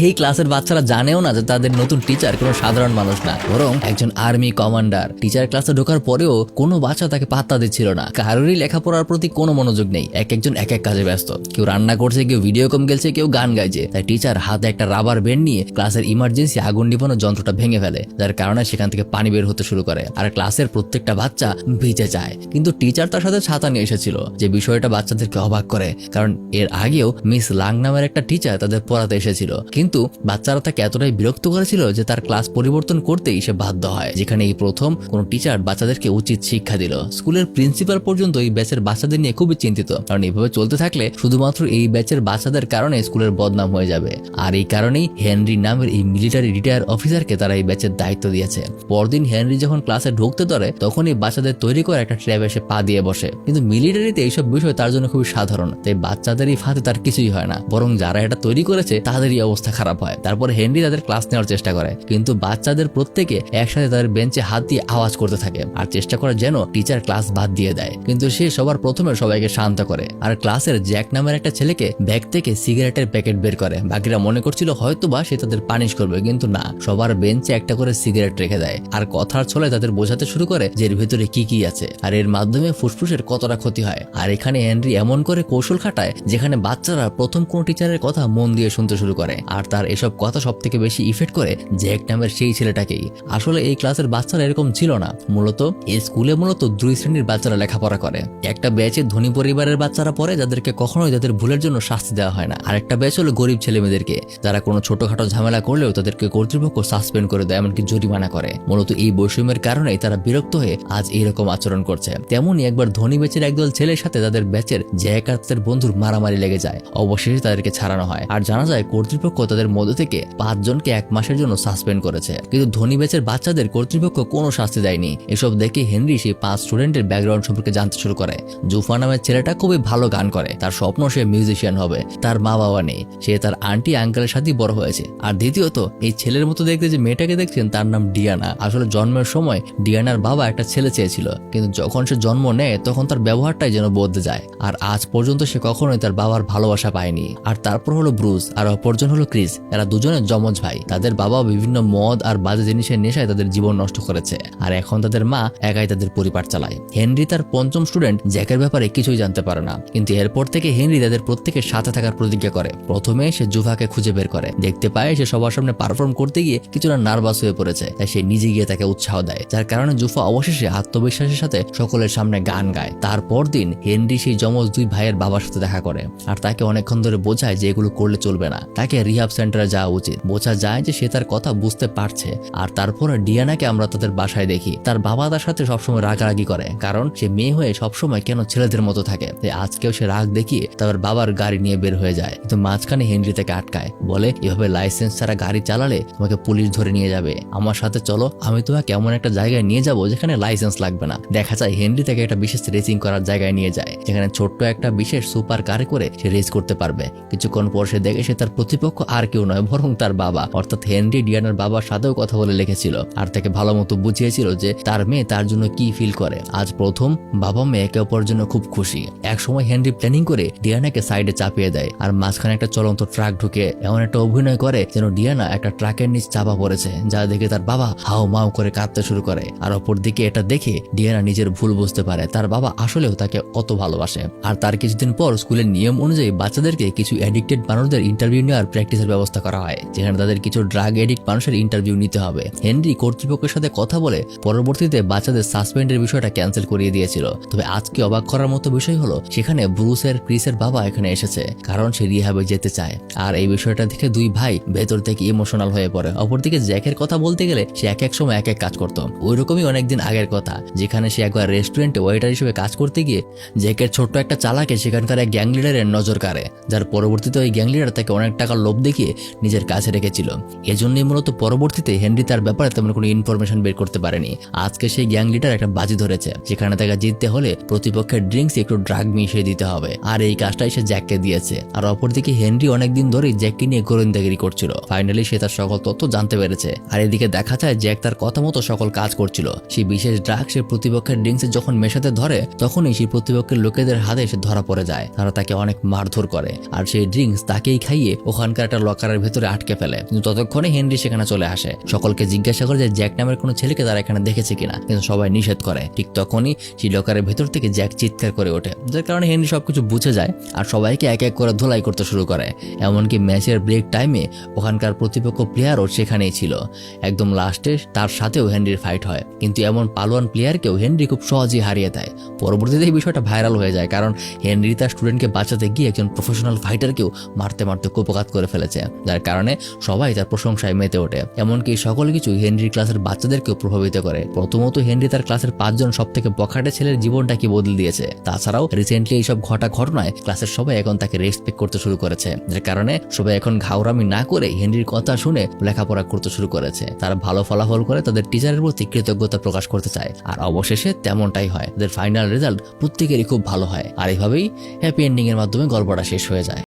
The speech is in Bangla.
এই ক্লাসের বাচ্চারা জানেও না যে তাদের নতুন টিচার কোনো সাধারণ মানুষ না, বরং একজন আর্মি কমান্ডার। টিচার ক্লাসে ঢোকার পরেও কোনো বাচ্চা তাকে পাত্তা দিচ্ছিল না। কারোরই লেখাপড়ার প্রতি কোনো মনোযোগ নেই, এক একজন এক এক কাজে ব্যস্ত। কেউ রান্না করছে, কেউ ভিডিও গেম খেলছে, কেউ গান গাইছে। তাই টিচার হাতে একটা রাবার ব্যান্ড নিয়ে ক্লাসের ইমার্জেন্সি আগুন নিভানোর যন্ত্রটা ভেঙে ফেলে, যার কারণে সেখান থেকে পানি বের হতে শুরু করে। আর ক্লাসের প্রত্যেকটা বাচ্চা ভিজে যায়। কিন্তু টিচার তার সাথে ছাতা নিয়ে এসেছিল, যে বিষয়টা বাচ্চাদেরকে অবাক করে, কারণ এর আগেও মিস লাং নামের একটা টিচার তাদের পড়াতে এসেছিল। কিন্তু বাচ্চারা তাকে এতটাই বিরক্ত করেছিল যে তার ক্লাস পরিবর্তন করতেই সে বাধ্য হয়, যেখানে এই প্রথম কোন টিচার বাচ্চাদেরকে উচিত শিক্ষা দিল। স্কুলের প্রিন্সিপাল পর্যন্ত এই ব্যাচের বাচ্চাদের নিয়ে খুবই চিন্তিত, কারণ এইভাবে চলতে থাকলে শুধুমাত্র এই ব্যাচের বাচ্চাদের কারণে স্কুলের বদনাম হয়ে যাবে। আর এই কারণেই হেনরি নামের এই মিলিটারি রিটায়ার অফিসারকে তারা এই ব্যাচের দায়িত্ব দিয়েছে। পরদিন হেনরি যখন ক্লাসে ঢুকতে ধরে, তখনই বাচ্চাদের তৈরি করে একটা ট্র্যাবে এসে পা দিয়ে বসে। কিন্তু মিলিটারিতে এইসব বিষয় তার জন্য খুবই সাধারণ, তাই বাচ্চাদের এই ফাঁদে তার কিছুই হয় না, বরং যারা এটা তৈরি করেছে তাদেরই অবস্থা খারাপ হয়। তারপর হেনরি তাদের ক্লাস নেওয়ার চেষ্টা করে, কিন্তু বাচ্চাদের প্রত্যেকে একসাথে তাদের বেঞ্চে হাত দিয়ে আওয়াজ করতে থাকে আর চেষ্টা করে যেন টিচার ক্লাস বাদ দিয়ে দেয়। কিন্তু সে সবার প্রথমে সবাইকে শান্ত করে আর ক্লাসের জ্যাক নামের একটা ছেলেকে ব্যাগ থেকে সিগারেটের প্যাকেট বের করে। বাকিরা মনে করছিল হয়তোবা সে তাদের পানিশ করবে, কিন্তু না, সবার বেঞ্চে একটা করে সিগারেট রেখে দেয় আর কথার ছলে তাদের বোঝাতে শুরু করে যে এর ভেতরে কি কি আছে আর এর মাধ্যমে ফুসফুসের কতটা ক্ষতি হয়। আর এখানে হেনরি এমন করে কৌশল খাটায় যেখানে বাচ্চারা প্রথম কোন টিচারের কথা মন দিয়ে শুনতে শুরু করে। আর তার এসব কথা সব থেকে বেশি ইফেক্ট করে জ্যাক নামের সেই ছেলেটাকেই। আসলে এই ক্লাসের বাচ্চারা এরকম ছিল না, মূলত এই স্কুলে মূলত 2 শ্রেণীর বাচ্চারা লেখাপড়া করে। একটা ব্যাচে ধনী পরিবারের বাচ্চারা পড়ে, যাদেরকে কখনোই তাদের ভুলের জন্য শাস্তি দেওয়া হয় না। আর একটা ব্যাচ হলো গরিব ছেলেমেয়েদেরকে, যারা কোনো ছোটখাটো ঝামেলা করলেও তাদেরকে কর্তৃপক্ষ সাসপেন্ড করে দেয়, এমনকি জরিমানা করে। মূলত এই বৈষম্যের কারণেই তারা বিরক্ত হয়ে আজ এইরকম আচরণ করছে। তেমনই একবার ধনী ব্যাচের একদল ছেলের সাথে তাদের ব্যাচের জ্যাক আর তাদের বন্ধুর মারামারি লেগে যায়। অবশেষে তাদেরকে ছাড়ানো হয় আর জানা যায় কর্তৃপক্ষ তাদের মধ্যে থেকে 5 জনকে 1 মাসের জন্য সাসপেন্ড করেছে। কিন্তু ধনী ব্যাচের বাচ্চাদের কর্তৃপক্ষ কোনো শাস্তি দেয়নি। এসব দেখে হেনরি সেই 5 স্টুডেন্টের ব্যাকগ্রাউন্ড সম্পর্কে জানতে শুরু করে। জুফা নামের ছেলেটা খুবই ভালো গান করে, তার স্বপ্ন সে মিউজিশিয়ান হবে। তার মা বাবা নেই, সে তার আন্টি আঙ্কেলের সাথে বড় হয়েছে। আর দ্বিতীয়ত, এই ছেলের মতো দেখতে যে মেয়েটাকে দেখছেন তার নাম ডিয়ানা। আসলে জন্মের সময় ডিয়ানার বাবা একটা ছেলে চেয়েছিল, কিন্তু যখন সে জন্ম নেয় তখন তার ব্যবহারটাই যেন বদলে যায়। আর আজ পর্যন্ত সে কখনোই তার বাবার ভালোবাসা পায়নি। আর তারপর হলো ব্রুস, আর অপরজন হলো ক্রিস। এরা দুজনে যমজ ভাই। তাদের বাবা বিভিন্ন মদ আর বাজে জিনিসের নেশায় তাদের জীবন নষ্ট করেছে, আর এখন তাদের মা একাই তাদের পরিবার চালায়। হেনরি তার 5ম স্টুডেন্ট জ্যাকের ব্যাপারে কিছুই জানতে পারে না, কিন্তু এরপর থেকে হেনরি তাদের প্রত্যেকের সাথে থাকার প্রতিজ্ঞা করে। প্রথমে সে জুফাকে খুঁজে বের করে, দেখতে পায় সে সবার সামনে পারফর্ম করতে গিয়ে কিছুটা নার্ভাস হয়ে পড়েছে, তাই সে নিজে গিয়ে তাকে উৎসাহ দেয়, যার কারণে জুফা অবশেষে আত্মবিশ্বাসের সাথে সকলের সামনে গান গায়। তারপর দিন হেনরি সেই যমজ 2 ভাইয়ের বাবার সাথে দেখা করে আর তাকে অনেকক্ষণ ধরে বোঝায় যে এগুলো করলে চলবে না, তাকে রিহাব সেন্টারে যাওয়া উচিত। বোঝা যায় যে সে তার কথা বুঝতে পারছে। আর তারপরে ডিয়ানাকে আমরা তাদের বাসায় দেখি। তার বাবা তার সাথে সবসময় রাগারাগি করে, কারণ সে মেয়ে হয়ে সবসময় কেন ছেলেদের মতো থাকে। তাই আজকেও সে রাগ দেখিয়ে তার বাবার গাড়ি নিয়ে বের হয়ে যায়, কিন্তু মাঝখানে হেনরি তাকে আটকায়, বলে এভাবে লাইসেন্স ছাড়া গাড়ি চালালে তোমাকে পুলিশ ধরে নিয়ে যাবে, আমার সাথে চলো, আমি তোমাকে এমন একটা জায়গায় নিয়ে যাবো যেখানে লাইসেন্স লাগবে না। দেখা যায় হেনরি তাকে একটা বিশেষ রেসিং করার জায়গায় নিয়ে যায়, যেখানে ছোট্ট একটা বিশেষ সুপার কারে করে সে রেস করতে পারবে। কিছুক্ষণ পর সে দেখে সে তার প্রতিপক্ষ আর কেউ নয়, বরং তার বাবা, অর্থাৎ হেনরি ডিয়ানার বাবার সাথেও কথা বলে লিখেছিল আর তাকে ভালো মতো বুঝিয়েছিল যে তার মেয়ে তার জন্য কি ফিল করে। আজ প্রথম বাবা মেয়ে একে অপরের জন্য খুব খুশি। এক সময় হেনরি প্ল্যানিং করে ডিয়ানাকে সাইডে চাপিয়ে দেয় আর মাঝখানে একটা চলন্ত ট্রাক ঢুকে এমন একটা অভিনয় করে যেন ডিয়ানা একটা ট্রাকের নিচ চাপা পড়েছে, যা দেখে তার বাবা হাও মাও করে কাঁদতে শুরু করে। আর অপরদিকে এটা দেখে ডিয়ানা নিজের ভুল বুঝতে পারে, তার বাবা আসলেও তাকে কত ভালোবাসে। আর তার কিছুদিন পর স্কুলের নিয়ম অনুযায়ী বাচ্চাদেরকে কিছু অ্যাডিক্টেড মানুষদের ইন্টারভিউ নেওয়ার প্র্যাকটিসের ব্যবস্থা করা হয়, যেখানে তাদের কিছু ড্রাগ এডিক্ট মানুষের ইন্টারভিউ নিতে হবে। হেনরি কর্তৃপক্ষের সাথে কথা বলে পরবর্তীতে বাচ্চাদের সাসপেন্ডের বিষয়টা ক্যান্সেল করিয়ে দিয়েছিল। তবে আজকে অবাক করার মতো বিষয় হলো সেখানে ব্রুসের ক্রিসের বাবা এখানে এসেছে, কারণ সে রিহাবে যেতে চায়। আর এই বিষয়টা দেখে 2 ভাই ভেতর থেকে ইমোশনাল হয়ে পড়ে। অপরদিকে জ্যাকের কথা বলতে গেলে সে এক এক সময় এক এক কাজ করতো। ওইরকমই অনেকদিন আগের কথা, যেখানে সে একবার রেস্টুরেন্টে ওয়েটার হিসেবে কাজ করতে গিয়ে জ্যাকের ছোট্ট একটা চালাকে সেখানকার এক গ্যাং লিডারের নজর কাড়ে, যার পরবর্তীতে ওই গ্যাং লিডার তাকে অনেক টাকার লোভ দেখিয়ে নিজের কাছে রেখেছিল। এজন্যই মূলত পরবর্তীতে হেনরি তার ব্যাপারে তেমন কোনো ইনফরমেশন বের করতে পারেনি। আজকে সেই গ্যাং লিডার একটা বাজি ধরেছে, যেখানে তাকে জিততে হলে প্রতিপক্ষের ড্রিঙ্কস একটু ড্রাগ মিশিয়ে দিতে হবে, আর এই কাজটাই সে জ্যাককে দিয়েছে। আর অপরদিকে হেনরি অনেকদিন ধরেই জ্যাককে নিয়ে গোয়েন্দাগিরি করছিল। ফাইনালি সে তার সকল তথ্য জানতে পেরেছে। আর এদিকে দেখা যায় জ্যাক তার কথা মতো সকল কাজ করছিল। সেই বিশেষ ড্রাগ সে প্রতিপক্ষের ড্রিঙ্কসে যখন মেশাতে ধরে, তখনই সেই প্রতিপক্ষের লোকেদের হাতে সে ধরা পড়ে যায়। তারা তাকে অনেক মারধর করে আর সেই ড্রিঙ্কস তাকেই খাইয়ে ওখানকার একটা লকারের ভেতরে আটকে ফেলে, কিন্তু ততক্ষণে হেনরি সেখানে চলে আসে। সকলকে জিজ্ঞাসা করে যে জ্যাক নামের কোনো ছেলেকে তারা এখানে দেখেছে কিনা, কিন্তু সবাই নিষেধ করে। ঠিক তখনই সেই লকারের ভেতর থেকে জ্যাক চিৎকার করে ওঠে, যার কারণে হেনরি সবকিছু বুঝে যায় আর সবাইকে এক এক করে ধোলাই করতে শুরু করে। এমনকি ম্যাচের ব্রেক টাইমে ওখানকার প্রতিপক্ষ প্লেয়ারও সেখানেই ছিল। একদম লাস্টে তার সাথেও হেনরির ফাইট হয়, কিন্তু এমন পালোয়ান প্লেয়ারকেও হেনরি খুব সহজেই হারিয়ে দেয়। পরবর্তীতে এই বিষয়টা ভাইরাল হয়ে যায়, কারণ হেনরি তার স্টুডেন্টকে বাঁচাতে গিয়ে একজন প্রফেশনাল ফাইটারকেও মারতে মারতে কুপঘাত করে ফেলেছে, যার কারণে সবাই তার প্রশংসায় মেতে ওঠে। এমনকি সকল কিছু হেনরির ক্লাসের বাচ্চাদেরকেও প্রভাবিত করে। প্রথমত হেনরি তার ক্লাসের 5 জন সব থেকে বখাটে ছেলের জীবনটা কি বদলে দিয়েছে। তাছাড়াও রিসেন্টলি এইসব ঘটনায় ক্লাসের সবাই এখন তাকে রেসপেক্ট করতে শুরু করেছে, যার কারণে সবাই এখন ঘাউরামি না করে হেনরির কথা শুনে লেখাপড়া করতে শুরু করেছে। তারা ভালো ফলাফল করে তাদের টিচারের প্রতি কৃতজ্ঞতা প্রকাশ করতে চায়, আর অবশেষে তেমনটাই হয়। তাদের ফাইনাল রেজাল্ট প্রত্যেকেরই খুব ভালো হয়, আর এইভাবেই হ্যাপি এন্ডিং এর মাধ্যমে গল্পটা শেষ হয়ে যায়।